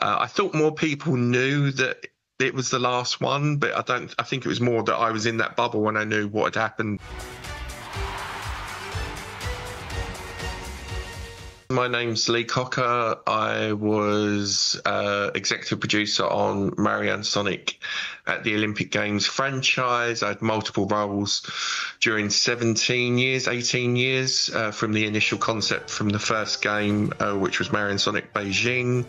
I thought more people knew that it was the last one, but I think it was more that I was in that bubble when I knew what had happened. My name's Lee Cocker. I was executive producer on Mario and Sonic at the Olympic Games franchise. I had multiple roles during 18 years, from the initial concept from the first game, which was Mario and Sonic Beijing,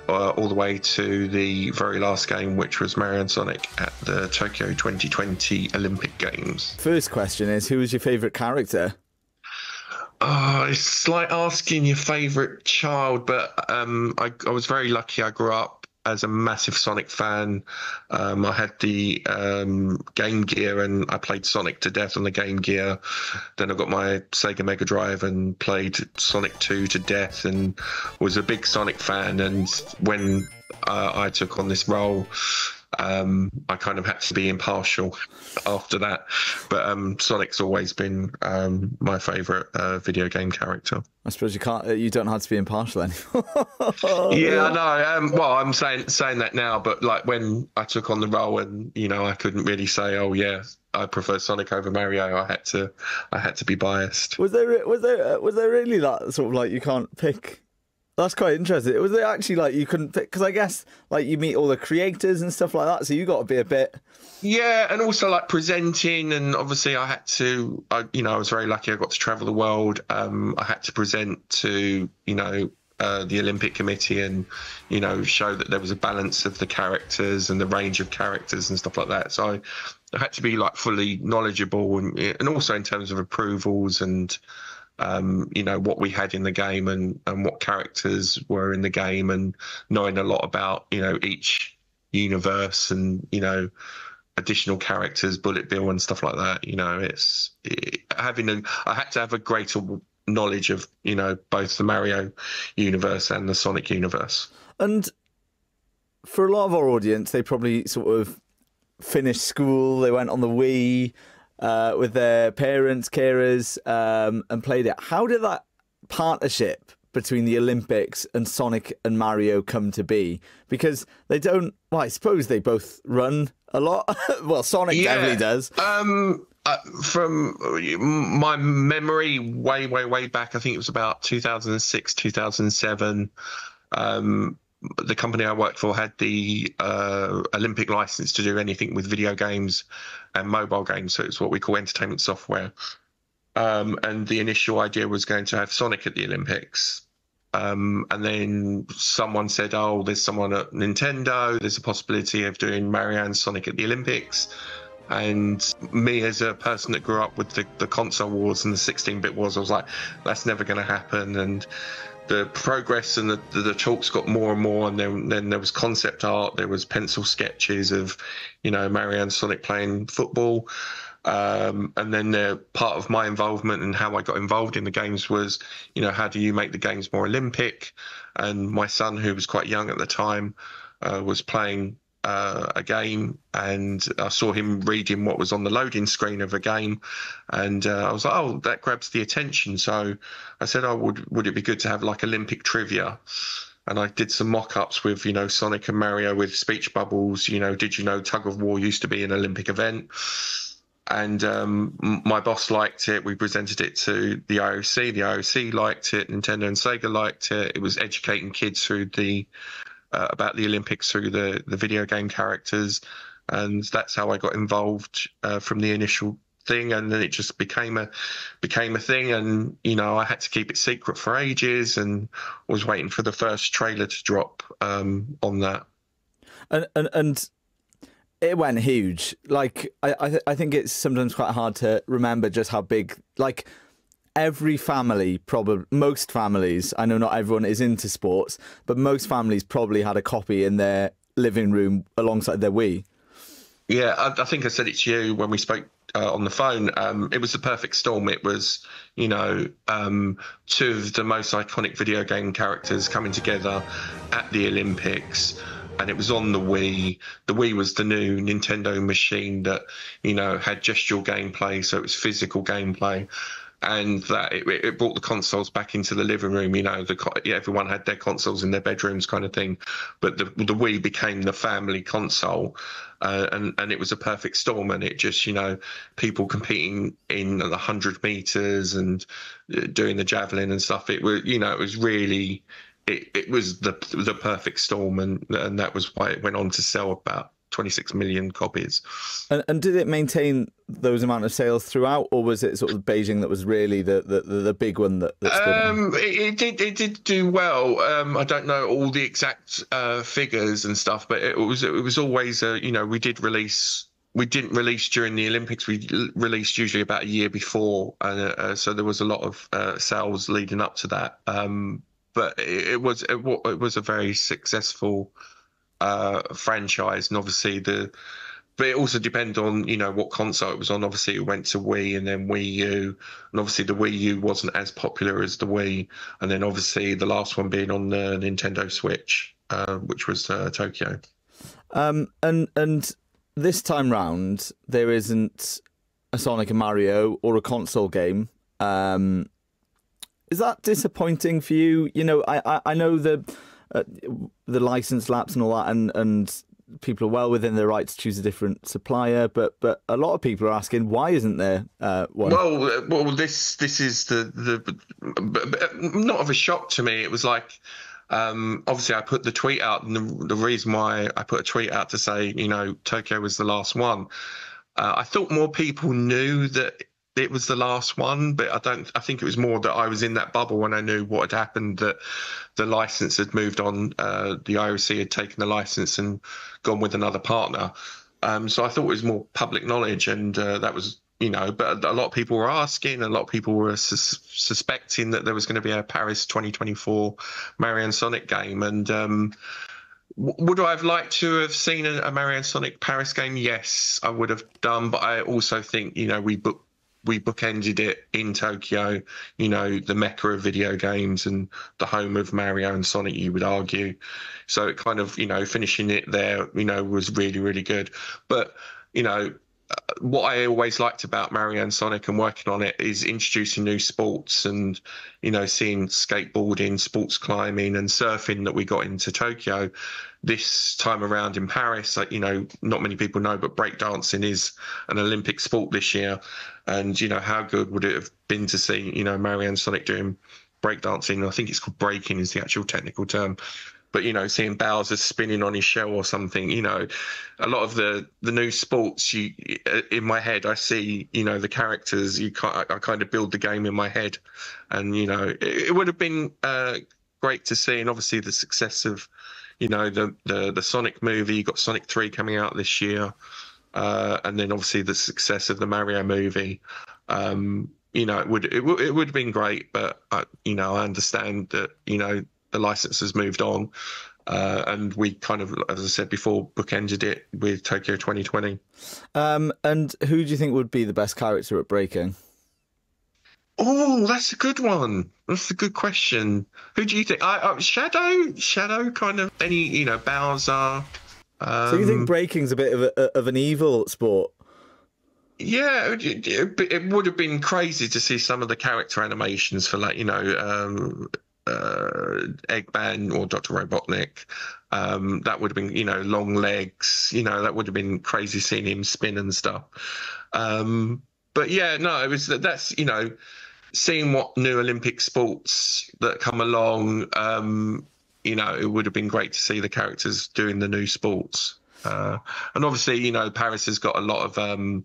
all the way to the very last game, which was Mario and Sonic at the Tokyo 2020 Olympic Games. First question is, who was your favourite character? It's like asking your favourite child, but I was very lucky. I grew up as a massive Sonic fan. I had the Game Gear and I played Sonic to death on the Game Gear. Then I got my Sega Mega Drive and played Sonic 2 to death and was a big Sonic fan. And when I took on this role, I kind of had to be impartial after that, but Sonic's always been my favourite video game character. I suppose you don't have to be impartial anymore. Yeah, I know. Well, I'm saying that now, but like when I took on the role, and I couldn't really say, oh yeah, I prefer Sonic over Mario. I had to be biased. Was there really that sort of like you can't pick? That's quite interesting. Was it actually like you couldn't pick? Because I guess like you meet all the creators and stuff like that, so you got to be a bit. Yeah, and also like presenting, and obviously I was very lucky. I got to travel the world. I had to present to the Olympic Committee and show that there was a balance of the characters and the range of characters and stuff like that. So I had to be like fully knowledgeable and also in terms of approvals and. What we had in the game and what characters were in the game and knowing a lot about, each universe and, additional characters, Bullet Bill and stuff like that. I had to have a greater knowledge of, both the Mario universe and the Sonic universe. And for a lot of our audience, they probably sort of finished school, they went on the Wii, with their parents, carers, and played it. How did that partnership between the Olympics and Sonic and Mario come to be? Because they don't. Well, I suppose they both run a lot. Well, Sonic definitely does. From my memory, way back, I think it was about 2006, 2007. The company I worked for had the Olympic license to do anything with video games and mobile games. So it's what we call entertainment software. And the initial idea was going to have Sonic at the Olympics. And then someone said, oh, there's someone at Nintendo. There's a possibility of doing Mario and Sonic at the Olympics. And me, as a person that grew up with the console wars and the 16-bit wars, I was like, that's never going to happen. And the progress and the talks got more and more, and then there was concept art, there was pencil sketches of, Mario and Sonic playing football. And then part of my involvement and how I got involved in the games was, how do you make the games more Olympic? And my son, who was quite young at the time, was playing a game, and I saw him reading what was on the loading screen of a game, and I was like, oh, that grabs the attention. So I said, oh, would it be good to have like Olympic trivia? And I did some mock-ups with, Sonic and Mario with speech bubbles. Did you know tug of war used to be an Olympic event? And my boss liked it. We presented it to the IOC. The IOC liked it. Nintendo and Sega liked it. It was educating kids through about the Olympics through the video game characters, and that's how I got involved from the initial thing, and then it just became a thing, and I had to keep it secret for ages, and was waiting for the first trailer to drop on that. And it went huge. Like I think it's sometimes quite hard to remember just how big. Like every family, probably most families, I know not everyone is into sports, but most families probably had a copy in their living room alongside their Wii. Yeah, I think I said it to you when we spoke on the phone. It was the perfect storm. It was, two of the most iconic video game characters coming together at the Olympics. And it was on the Wii. The Wii was the new Nintendo machine that, had gestural gameplay, so it was physical gameplay. and that it brought the consoles back into the living room. You know, everyone had their consoles in their bedrooms, kind of thing. But the Wii became the family console, and it was a perfect storm. And it just, you know, people competing in the 100 meters and doing the javelin and stuff. It was, you know, it was really. It was the perfect storm, and that was why it went on to sell about 26 million copies. And did it maintain those amount of sales throughout, or was it sort of Beijing that was really the big one that stood out? It did do well. I don't know all the exact figures and stuff, but it was always you know, we didn't release during the Olympics. We released usually about a year before, so there was a lot of sales leading up to that. But it was a very successful franchise, and obviously but it also depended on, you know, what console it was on. Obviously it went to Wii and then Wii U, and obviously the Wii U wasn't as popular as the Wii, and then obviously the last one being on the Nintendo Switch, which was Tokyo. And this time round there isn't a Sonic and Mario or a console game. Is that disappointing for you? You know, I know the license lapse and all that, and people are well within their right to choose a different supplier, but a lot of people are asking, why isn't there one? Well, this is the not of a shock to me. It was like, obviously I put the tweet out, and the reason why I put a tweet out to say, you know, Tokyo was the last one. I thought more people knew that it was the last one, but I think it was more that I was in that bubble when I knew what had happened, that the license had moved on. The IOC had taken the license and gone with another partner. So I thought it was more public knowledge, and that was, you know, but a lot of people were asking, a lot of people were suspecting that there was going to be a Paris 2024 Mario and Sonic game. And would I have liked to have seen a Mario and Sonic Paris game? Yes, I would have done. But I also think, you know, we bookended it in Tokyo, you know, the mecca of video games and the home of Mario and Sonic, you would argue. So it kind of, you know, finishing it there, you know, was really, really good. But, you know, what I always liked about Mario and Sonic and working on it is introducing new sports, and, you know, seeing skateboarding, sports climbing and surfing that we got into Tokyo. This time around in Paris, you know, not many people know, but breakdancing is an Olympic sport this year. And, you know, how good would it have been to see, you know, Mario and Sonic doing breakdancing? I think it's called breaking is the actual technical term. But, you know, seeing Bowser spinning on his shell or something, you know, a lot of the new sports, in my head, I see, you know, the characters, I kind of build the game in my head. And, you know, it would have been great to see. And obviously the success of, you know, the Sonic movie, you got Sonic 3 coming out this year. And then obviously the success of the Mario movie. You know, it would have been great, but, you know, I understand that, you know, the license has moved on, and we kind of, as I said before, bookended it with Tokyo 2020. And who do you think would be the best character at breaking? Oh, that's a good one. That's a good question. Who do you think? Shadow, kind of any, you know, Bowser. So you think breaking's a bit of an evil sport? Yeah, it would have been crazy to see some of the character animations for, like, you know, Eggman or Dr. Robotnik. That would have been, you know, long legs, you know, that would have been crazy seeing him spin and stuff. But yeah, no, that's, you know, seeing what new Olympic sports that come along, you know, it would have been great to see the characters doing the new sports. And obviously, you know, Paris has got a lot of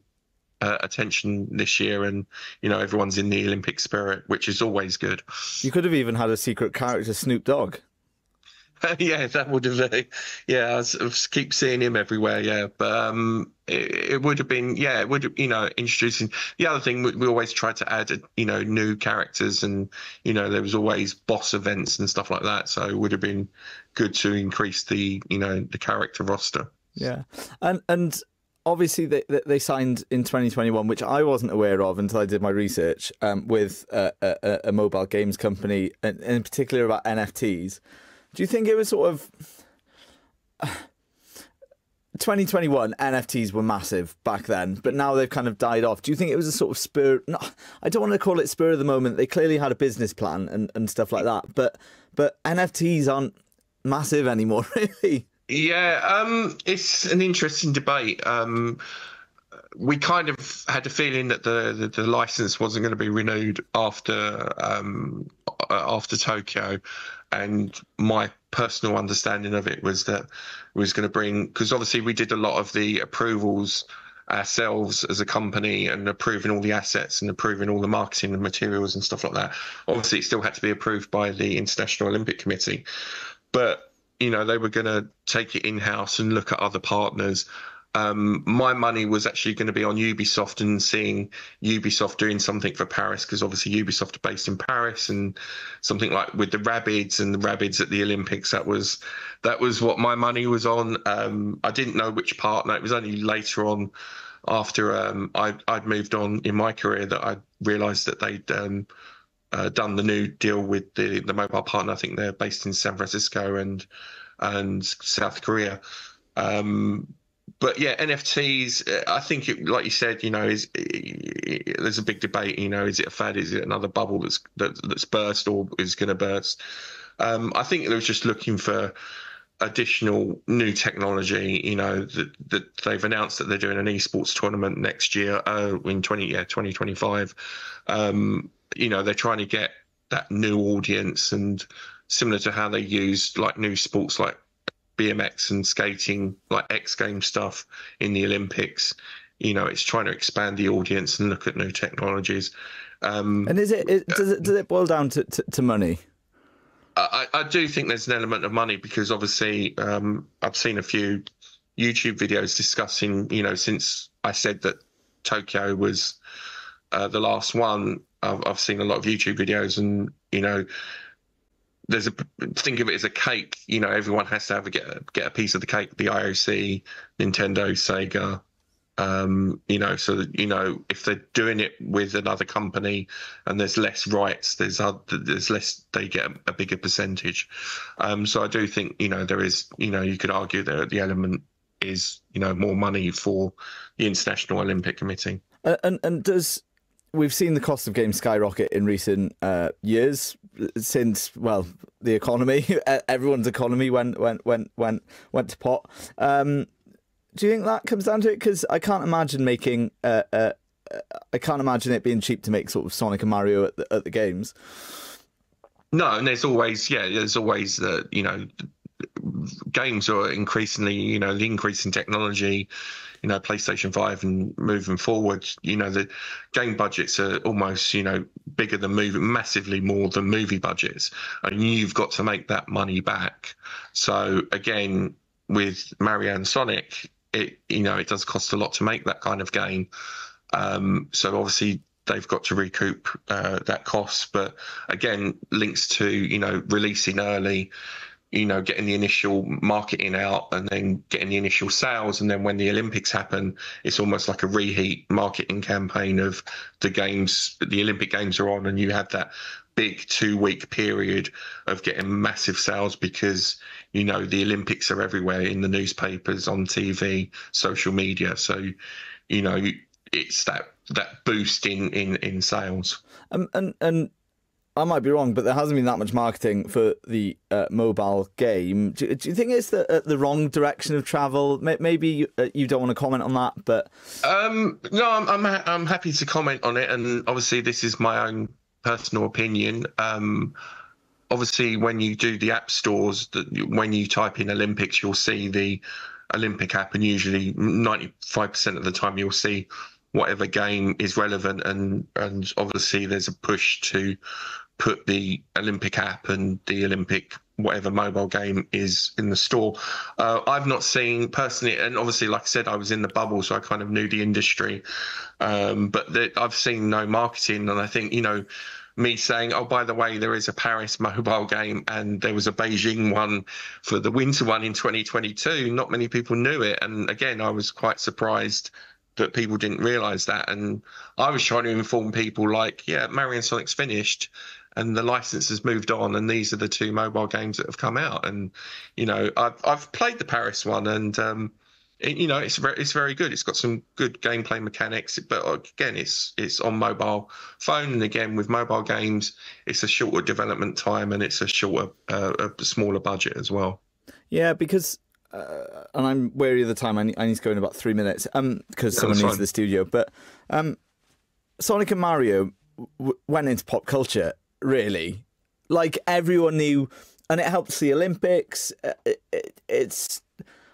attention this year, and, you know, everyone's in the Olympic spirit, which is always good. You could have even had a secret character, Snoop Dogg. Yeah, that would have. Yeah, I keep seeing him everywhere. Yeah, but it would have been. Yeah, it would have, you know, introducing. The other thing, we always try to add, you know, new characters, and, you know, there was always boss events and stuff like that. So it would have been good to increase the, you know, the character roster. Yeah, and obviously they signed in 2021, which I wasn't aware of until I did my research, with a mobile games company, and in particular about NFTs. Do you think it was sort of... 2021 NFTs were massive back then, but now they've kind of died off. Do you think it was a sort of spur? No, I don't want to call it spur of the moment. They clearly had a business plan and stuff like that, but NFTs aren't massive anymore, really. Yeah, it's an interesting debate. We kind of had a feeling that the license wasn't going to be renewed after Tokyo, and my personal understanding of it was that it was going to bring, because obviously we did a lot of the approvals ourselves as a company and approving all the assets and approving all the marketing and materials and stuff like that. Obviously, it still had to be approved by the International Olympic Committee, but they were going to take it in-house and look at other partners. My money was actually going to be on Ubisoft and seeing Ubisoft doing something for Paris, because obviously Ubisoft are based in Paris, and something like with the Rabbids and the Rabbids at the Olympics. That was what my money was on. I didn't know which partner. It was only later on, after I'd moved on in my career, that I realised that they'd done the new deal with the mobile partner. I think they're based in San Francisco and South Korea. But yeah, NFTs, I think like you said, there's a big debate. Is it a fad? Is it another bubble that's burst or is going to burst? I think they was just looking for additional new technology. That they've announced that they're doing an esports tournament next year in 2025. They're trying to get that new audience, and similar to how they use like new sports like BMX and skating, like X Games stuff in the Olympics. It's trying to expand the audience and look at new technologies. And does it boil down to money? I do think there's an element of money, because obviously I've seen a few YouTube videos discussing, since I said that Tokyo was the last one, I've seen a lot of YouTube videos, and think of it as a cake. Everyone has to get a piece of the cake. The IOC, Nintendo, Sega. If they're doing it with another company and there's less rights, there's less. They get a bigger percentage. So I do think there is. You could argue that the element is more money for the International Olympic Committee. And we've seen the cost of games skyrocket in recent years since, well, the economy, everyone's economy went to pot. Do you think that comes down to it? Because I can't imagine it being cheap to make sort of Sonic and Mario at the games. No, and there's always the games are increasingly, the increase in technology, PlayStation 5 and moving forward, the game budgets are almost, bigger than massively more than movie budgets. And you've got to make that money back. So again, with Mario and Sonic, it does cost a lot to make that kind of game. So obviously they've got to recoup that cost. But again, links to, releasing early, getting the initial marketing out and then getting the initial sales. And then when the Olympics happen, it's almost like a reheat marketing campaign of the games. The Olympic Games are on, and you have that big 2-week period of getting massive sales, because, the Olympics are everywhere, in the newspapers, on TV, social media. So, it's that boost in sales. And I might be wrong, but there hasn't been that much marketing for the mobile game. Do you think it's the wrong direction of travel? Maybe you don't want to comment on that, but no, I'm happy to comment on it, and obviously this is my own personal opinion. Obviously, when you do the app stores, when you type in Olympics, you'll see the Olympic app, and usually 95% of the time you'll see whatever game is relevant, and obviously there's a push to put the Olympic app and the Olympic whatever mobile game is in the store. I've not seen personally, and obviously, like I said, I was in the bubble, so I kind of knew the industry, but I've seen no marketing. And I think, me saying, oh, by the way, there is a Paris mobile game and there was a Beijing one for the winter one in 2022, not many people knew it. And again, I was quite surprised that people didn't realise that. And I was trying to inform people like, yeah, Mario and Sonic's finished and the license has moved on, and these are the 2 mobile games that have come out. And, I've played the Paris one, and it's very good. It's got some good gameplay mechanics, but again, it's on mobile phone, and again with mobile games, it's a shorter development time and it's a shorter, a smaller budget as well. Yeah, because and I'm wary of the time. I need to go in about 3 minutes. Because someone needs the studio. But Sonic and Mario went into pop culture, really. Like, everyone knew, and it helped the Olympics. It's,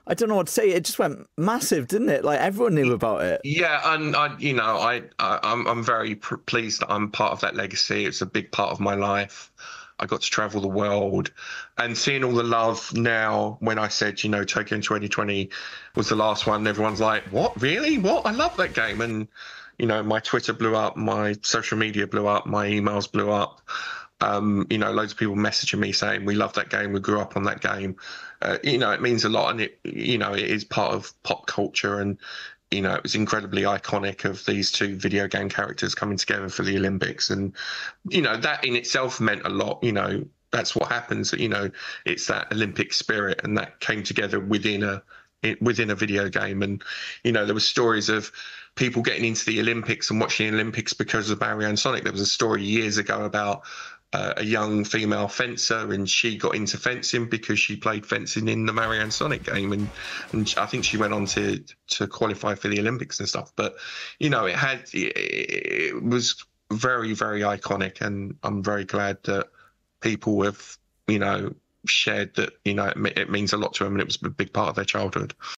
I don't know what to say. It just went massive, didn't it? Like, everyone knew about it. Yeah, and I'm very pleased that I'm part of that legacy. It's a big part of my life. I got to travel the world, and seeing all the love now. When I said, Tokyo in 2020 was the last one, everyone's like, "What? Really? What? I love that game!" And my Twitter blew up, my social media blew up, my emails blew up. Loads of people messaging me saying, "We love that game. We grew up on that game." It means a lot, and it is part of pop culture, and it was incredibly iconic of these two video game characters coming together for the Olympics, and that in itself meant a lot. That's what happens. It's that Olympic spirit, and that came together within a video game. And there were stories of people getting into the Olympics and watching the Olympics because of Mario and Sonic. There was a story years ago about a young female fencer, and she got into fencing because she played fencing in the Mario and Sonic game, and I think she went on to qualify for the Olympics and stuff. But it was very, very iconic, and I'm very glad that people have shared that it means a lot to them, and it was a big part of their childhood.